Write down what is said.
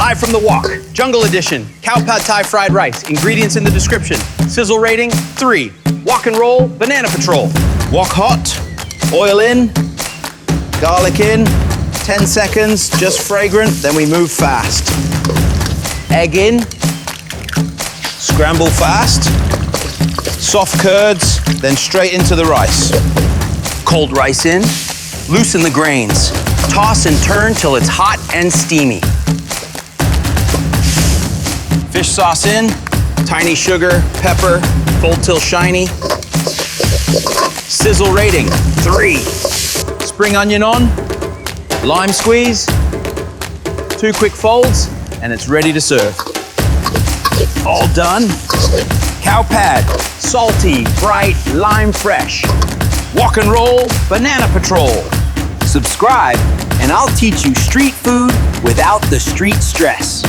Live from the wok, Jungle Edition, Khao Pad Thai fried rice. Ingredients in the description. Sizzle rating 3. Wok and roll, Banana Patrol. Wok hot, oil in, garlic in, 10 seconds, just fragrant, then we move fast. Egg in, scramble fast, soft curds, then straight into the rice. Cold rice in, loosen the grains. Toss and turn till it's hot and steamy. Fish sauce in, tiny sugar, pepper, fold till shiny. Sizzle rating 3. Spring onion on, lime squeeze, 2 quick folds, and it's ready to serve. All done. Khao Pad, salty, bright, lime fresh. Wok and roll, Banana Patrol. Subscribe, and I'll teach you street food without the street stress.